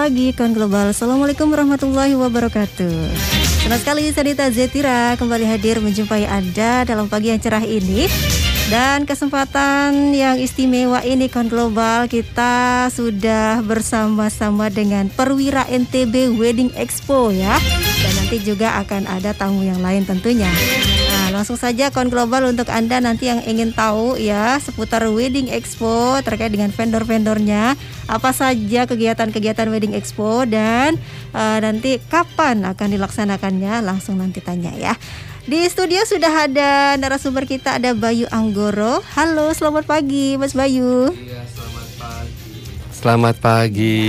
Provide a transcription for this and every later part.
pagi Kon Global. Assalamualaikum warahmatullahi wabarakatuh. Senang sekali saya Dita Zetira kembali hadir menjumpai Anda dalam pagi yang cerah ini. Dan kesempatan yang istimewa ini Kon Global, kita sudah bersama-sama dengan Perwira NTB Wedding Expo ya. Dan nanti juga akan ada tamu yang lain tentunya. Nah, langsung saja Kon Global untuk Anda nanti yang ingin tahu ya seputar Wedding Expo terkait dengan vendor-vendornya, apa saja kegiatan-kegiatan Wedding Expo dan nanti kapan akan dilaksanakannya, langsung nanti tanya ya. Di studio sudah ada narasumber kita, ada Bayu Anggoro. Halo, selamat pagi Mas Bayu. Iya, selamat pagi. Selamat pagi.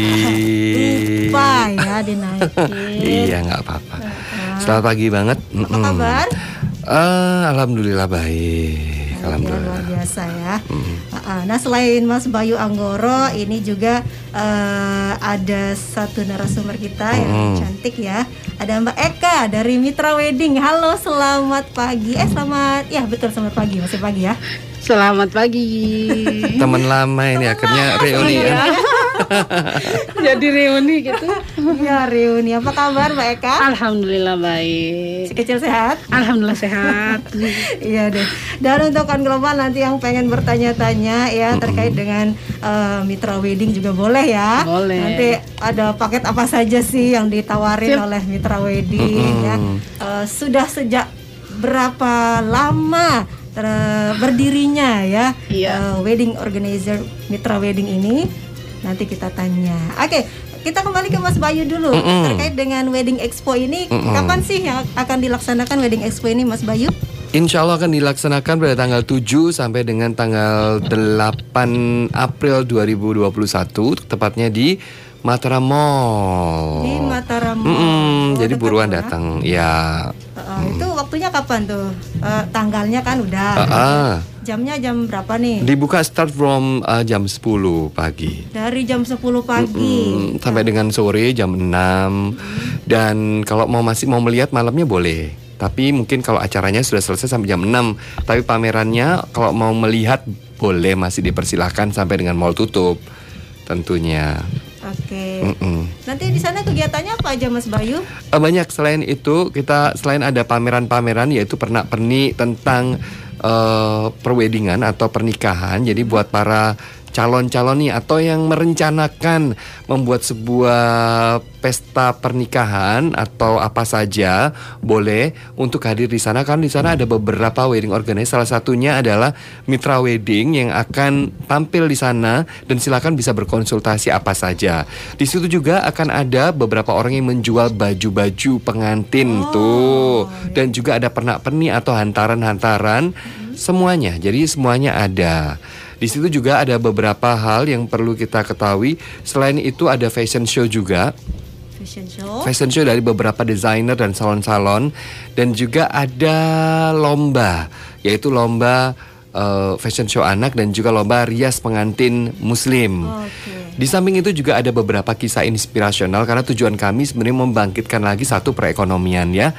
Lupa ya dinaikin. Iya, nggak apa-apa. Selamat pagi banget. Apa kabar? Alhamdulillah baik. Alhamdulillah. Luar biasa ya. Nah, selain Mas Bayu Anggoro, ini juga ada satu narasumber kita yang cantik ya. Ada Mbak Eka dari Mitra Wedding. Halo, selamat pagi. Selamat pagi. Masih pagi ya. Selamat pagi. Teman lama ini akhirnya reuni ya. Jadi reuni gitu. Ya, reuni. Apa kabar Mbak Eka? Alhamdulillah baik. Si kecil sehat? Alhamdulillah sehat. Iya deh. Dan untuk Kon Global nanti yang pengen bertanya-tanya ya terkait dengan Mitra Wedding juga boleh ya. Boleh. Nanti ada paket apa saja sih yang ditawarin oleh Mitra Wedding ya. Sudah sejak berapa lama berdirinya ya wedding organizer Mitra Wedding ini? Nanti kita tanya. Oke, kita kembali ke Mas Bayu dulu terkait dengan Wedding Expo ini. Kapan sih yang akan dilaksanakan Wedding Expo ini Mas Bayu? Insya Allah akan dilaksanakan pada tanggal 7 sampai dengan tanggal 8 April 2021, tepatnya di Mataram Mall. Di Mataram Mall. Jadi buruan datang ya. Itu waktunya kapan tuh? Tanggalnya kan udah. Jamnya jam berapa nih? Dibuka start from jam 10 pagi. Dari jam 10 pagi sampai dengan sore jam 6. Dan kalau masih mau melihat malamnya boleh. Tapi mungkin kalau acaranya sudah selesai sampai jam 6. Tapi pamerannya kalau mau melihat boleh, masih dipersilahkan sampai dengan mall tutup tentunya. Oke. Nanti di sana kegiatannya apa aja Mas Bayu? Banyak. Selain itu kita selain ada pameran-pameran yaitu pernak-pernik tentang perweddingan atau pernikahan. Jadi buat para calon-calon nih atau yang merencanakan membuat sebuah pesta pernikahan atau apa saja boleh untuk hadir di sana. Kan di sana ada beberapa wedding organizer. Salah satunya adalah Mitra Wedding yang akan tampil di sana dan silakan bisa berkonsultasi apa saja. Di situ juga akan ada beberapa orang yang menjual baju-baju pengantin dan juga ada pernak-pernik atau hantaran-hantaran semuanya. Jadi semuanya ada. Di situ juga ada beberapa hal yang perlu kita ketahui. Selain itu ada fashion show juga. Fashion show dari beberapa desainer dan salon-salon. Dan juga ada lomba, yaitu lomba fashion show anak dan juga lomba rias pengantin muslim. Di samping itu juga ada beberapa kisah inspirasional karena tujuan kami sebenarnya membangkitkan lagi satu perekonomian ya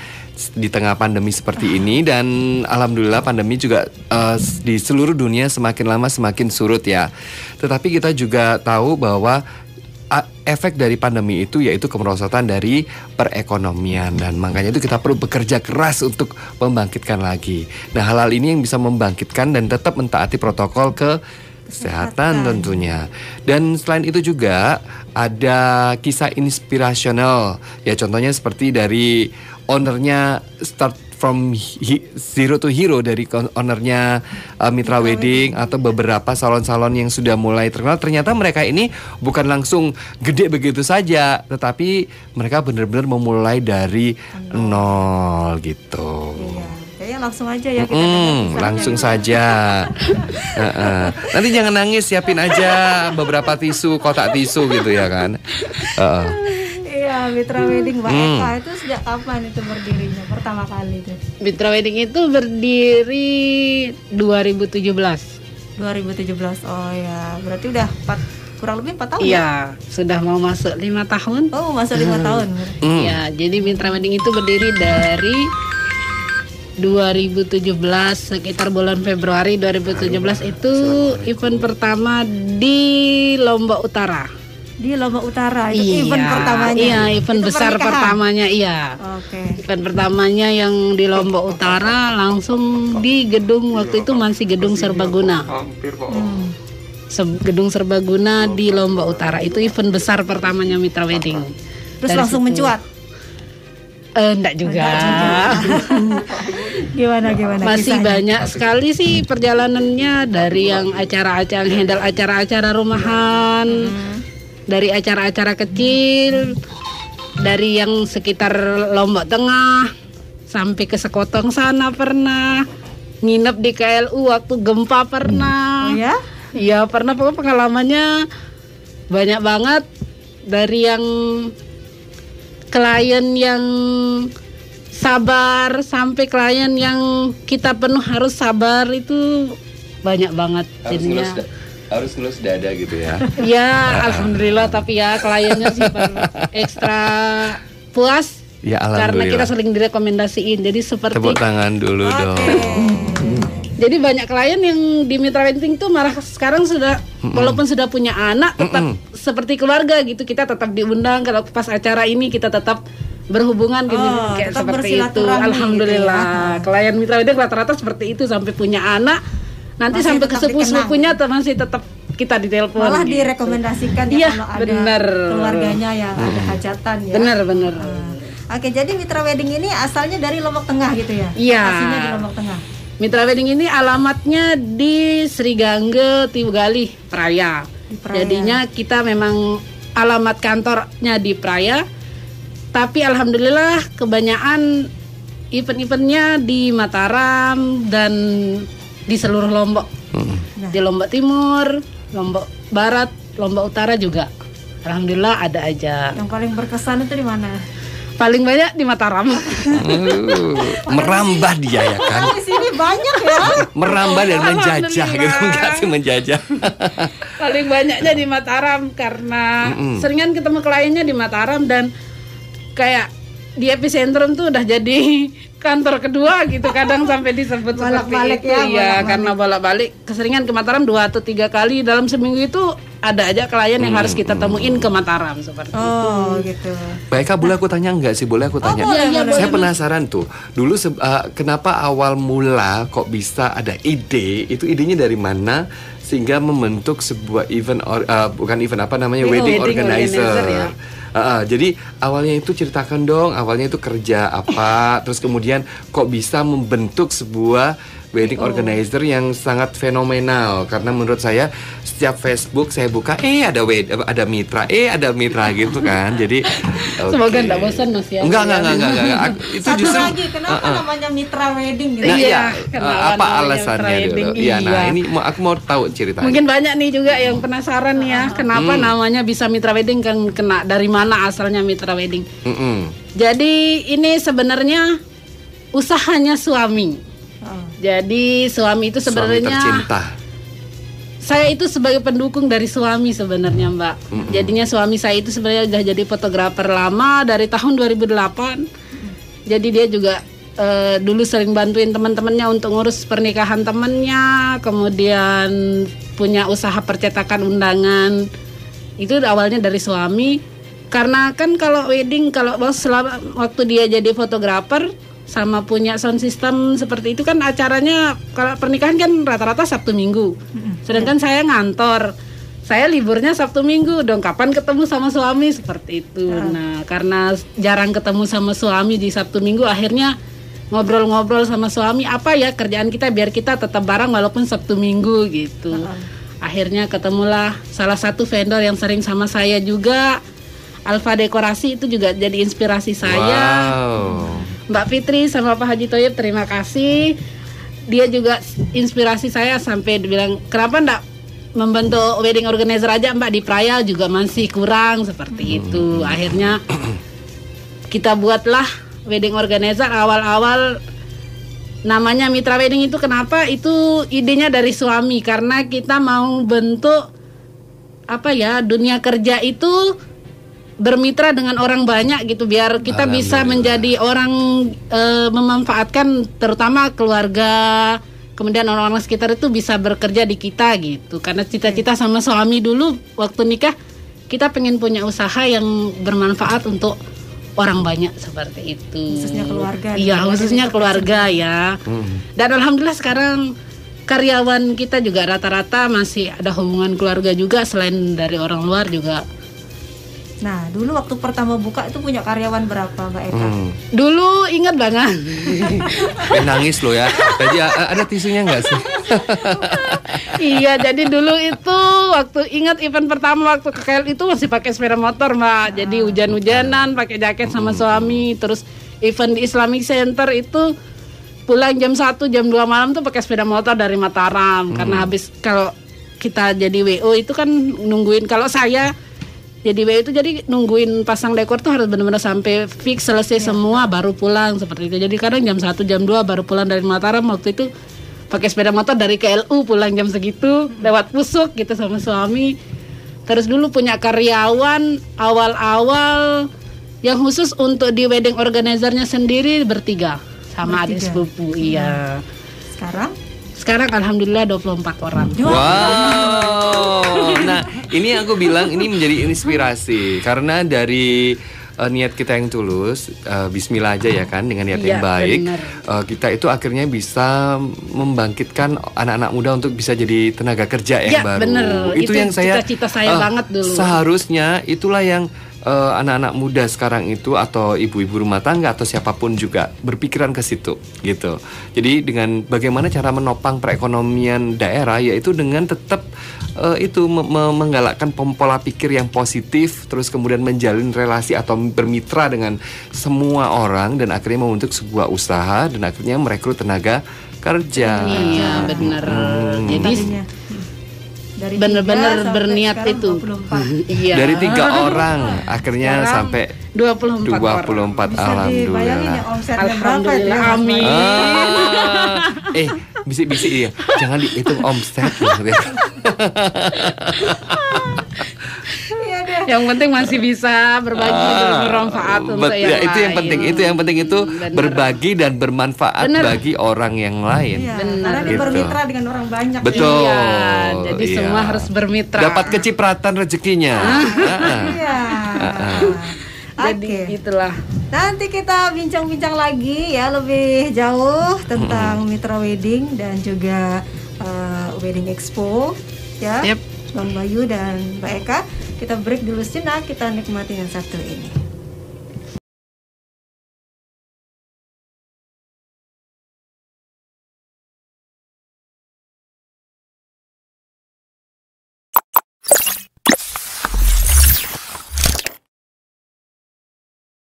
di tengah pandemi seperti ini. Dan alhamdulillah pandemi juga di seluruh dunia semakin lama semakin surut ya. Tetapi kita juga tahu bahwa efek dari pandemi itu yaitu kemerosotan dari perekonomian, dan makanya itu kita perlu bekerja keras untuk membangkitkan lagi. Nah, hal-hal ini yang bisa membangkitkan dan tetap mentaati protokol kesehatan tentunya. Dan selain itu juga ada kisah inspirasional ya, contohnya seperti dari ownernya Start from Zero to Hero, dari ownernya Mitra Wedding atau beberapa salon-salon yang sudah mulai terkenal. Ternyata mereka ini bukan langsung gede begitu saja, tetapi mereka benar-benar memulai dari nol gitu. Kayaknya langsung aja ya kita langsung saja. Nanti jangan nangis, siapin aja beberapa tisu, kotak tisu gitu ya kan. Iya, Mitra Wedding Mbak Eka itu sejak kapan itu berdirinya pertama kali itu? Mitra Wedding itu berdiri 2017. 2017. Oh ya, berarti udah kurang lebih 4 tahun. Iya, sudah mau masuk 5 tahun. Oh, masuk 5 tahun. Iya, jadi Mitra Wedding itu berdiri dari 2017, sekitar bulan Februari 2017 itu event pertama di Lombok Utara. Di Lombok Utara itu event pertamanya. Iya, event Itu besar pernikahan? pertamanya, iya. Oke. Event pertamanya yang di Lombok Utara langsung di gedung, waktu itu masih gedung Serbaguna. Gedung Serbaguna di Lombok Utara. Itu event besar pertamanya Mitra Wedding. Terus Dari langsung situ. mencuat. Enggak juga. Gimana Masih kisahnya? banyak sekali sih perjalanannya, dari yang acara-acara, handle acara-acara rumahan, dari acara-acara kecil, dari yang sekitar Lombok Tengah sampai ke Sekotong sana pernah, nginep di KLU waktu gempa pernah. Oh ya? Iya pernah, pokoknya pengalamannya banyak banget, dari yang klien yang sabar sampai klien yang kita penuh harus sabar, itu banyak banget jadinya. Harus ngelus dada gitu ya. Ya alhamdulillah, tapi ya kliennya sih ekstra puas Ya karena alhamdulillah. kita sering direkomendasiin. Jadi seperti Tepuk tangan dulu dong. jadi banyak klien yang di Mitra Wedding tuh malah sekarang sudah walaupun sudah punya anak tetap seperti keluarga gitu. Kita tetap diundang, kalau pas acara ini kita tetap berhubungan gitu, kayak tetap seperti itu. bersilaturahmi Alhamdulillah. gitu Klien Mitra Wedding rata-rata seperti itu, sampai punya anak. Nanti Masih sampai ke tetap sepupu-sepupunya masih tetap kita ditelepon. Malah gitu. direkomendasikan ya Iya, kalau ada bener. keluarganya yang ada hajatan ya. Bener. Oke, jadi Mitra Wedding ini asalnya dari Lombok Tengah gitu ya? Iya. Aslinya di Lombok Tengah. Mitra Wedding ini alamatnya di Sri Gangge, Tiugali, Praya. Di Praya. Jadinya kita memang alamat kantornya di Praya. Tapi alhamdulillah kebanyakan event-eventnya di Mataram dan di seluruh Lombok. Nah. Di Lombok Timur, Lombok Barat, Lombok Utara juga. Alhamdulillah ada aja. Yang paling berkesan itu di mana? Paling banyak di Mataram. Merambah dia ya kan. Di sini banyak ya. Merambah dan menjajah Alhamdulillah. gitu, enggak sih menjajah. Paling banyaknya di Mataram karena seringan ketemu kliennya di Mataram, dan kayak di epicentrum tuh udah jadi kantor kedua gitu, kadang sampai disebut Bolak-balik seperti itu ya, ya, bolak-balik. karena bolak-balik keseringan ke Mataram 2 atau 3 kali dalam seminggu itu. Ada aja klien yang harus kita temuin ke Mataram seperti itu. Oh, gitu. Baik Kak, boleh aku tanya enggak sih? Boleh aku tanya? boleh, Iya, boleh. Saya penasaran tuh. Dulu kenapa awal mula kok bisa ada ide? Itu idenya dari mana sehingga membentuk sebuah event bukan event apa namanya, wedding wedding organizer. organizer, ya. Jadi awalnya itu ceritakan dong, awalnya itu kerja apa, terus kemudian kok bisa membentuk sebuah wedding organizer yang sangat fenomenal. Karena menurut saya setiap Facebook saya buka ada mitra gitu kan. Jadi Semoga oke. enggak bosan Mas ya. Enggak. Itu Satu justru lagi, kenapa namanya Mitra Wedding gitu? Nah, Iya, iya, kenapa apa namanya alasannya Mitra dulu? Wedding? Iya, nah Iya. ini aku mau tahu ceritanya. Mungkin banyak nih juga yang penasaran nih ya, kenapa namanya bisa Mitra Wedding, kan kena dari mana asalnya Mitra Wedding. Jadi ini sebenarnya usahanya suami. Oh. Jadi suami itu Suami sebenarnya tercinta. saya itu sebagai pendukung dari suami sebenarnya, Mbak. Jadinya suami saya itu sebenarnya udah jadi fotografer lama dari tahun 2008. Jadi dia juga dulu sering bantuin teman-temannya untuk ngurus pernikahan temennya, kemudian punya usaha percetakan undangan. Itu awalnya dari suami. Karena kan kalau wedding, kalau waktu dia jadi fotografer sama punya sound system seperti itu kan, acaranya kalau pernikahan kan rata-rata Sabtu Minggu. Sedangkan saya ngantor. Saya liburnya Sabtu Minggu dong, kapan ketemu sama suami seperti itu. Nah, karena jarang ketemu sama suami di Sabtu Minggu, akhirnya ngobrol-ngobrol sama suami, apa ya kerjaan kita biar kita tetap bareng walaupun Sabtu Minggu gitu. Akhirnya ketemulah salah satu vendor yang sering sama saya juga, Alfa Dekorasi, itu juga jadi inspirasi saya. Wow. Mbak Fitri sama Pak Haji Thoyib, terima kasih. Dia juga inspirasi saya sampai dibilang, kenapa enggak membentuk wedding organizer aja Mbak, di Praya juga masih kurang seperti itu. Akhirnya kita buatlah wedding organizer. Awal-awal namanya Mitra Wedding itu kenapa? Itu idenya dari suami, karena kita mau bentuk apa ya, dunia kerja itu bermitra dengan orang banyak gitu, biar kita bisa menjadi orang memanfaatkan terutama keluarga, kemudian orang-orang sekitar itu bisa bekerja di kita gitu. Karena cita-cita sama suami dulu waktu nikah, kita pengen punya usaha yang bermanfaat untuk orang banyak seperti itu. Khususnya keluarga. Iya, khususnya keluarga ya. Dan alhamdulillah sekarang karyawan kita juga rata-rata masih ada hubungan keluarga juga selain dari orang luar juga. Nah, dulu waktu pertama buka itu punya karyawan berapa, Mbak Eka? Dulu ingat banget. Nangis loh ya. Jadi ada tisunya nggak sih? Iya, jadi dulu itu waktu ingat event pertama waktu ke KL itu masih pakai sepeda motor, Mbak. Jadi hujan-hujanan, pakai jaket sama suami. Terus event di Islamic Center itu pulang jam 1, jam 2 malam tuh pakai sepeda motor dari Mataram. Karena habis kalau kita jadi WO itu kan nungguin, kalau saya jadi WO itu jadi nungguin pasang dekor tuh harus benar-benar sampai fix selesai semua baru pulang seperti itu. Jadi kadang jam 1, jam 2 baru pulang dari Mataram. Waktu itu pakai sepeda motor dari KLU pulang jam segitu lewat Pusuk gitu sama suami. Terus dulu punya karyawan awal-awal yang khusus untuk di wedding organizernya sendiri bertiga sama adik sepupu. Iya. Sekarang alhamdulillah 24 orang. Wow. Nah, ini aku bilang ini menjadi inspirasi karena dari niat kita yang tulus, bismillah aja ya kan, dengan niat yang baik, kita itu akhirnya bisa membangkitkan anak-anak muda untuk bisa jadi tenaga kerja yang baru. Bener. Itu yang cita-cita saya banget dulu. Seharusnya itulah yang anak-anak muda sekarang itu atau ibu-ibu rumah tangga atau siapapun juga berpikiran ke situ gitu. Jadi dengan bagaimana cara menopang perekonomian daerah, yaitu dengan tetap menggalakkan pola pikir yang positif, terus kemudian menjalin relasi atau bermitra dengan semua orang dan akhirnya membentuk sebuah usaha dan akhirnya merekrut tenaga kerja. Iya benar. Jadi benar-benar berniat itu. Iya. Dari 3 orang akhirnya sampai 24 orang. Alhamdulillah. Alhamdulillah. Amin. Bisik-bisik ya. Jangan dihitung omset loh. Yang penting masih bisa berbagi dan bermanfaat untuk yang lain. Itu yang penting. Itu yang penting itu berbagi dan bermanfaat bagi orang yang lain. Iya, karena dia bermitra dengan orang banyak. Betul. Iya, jadi semua harus bermitra. Dapat kecipratan rezekinya. Iya. Jadi itulah. Nanti kita bincang-bincang lagi ya lebih jauh tentang Mitra Wedding dan juga Wedding Expo ya. Bang Bayu dan Mbak Eka. Kita break dulu sejenak, kita nikmati yang satu ini.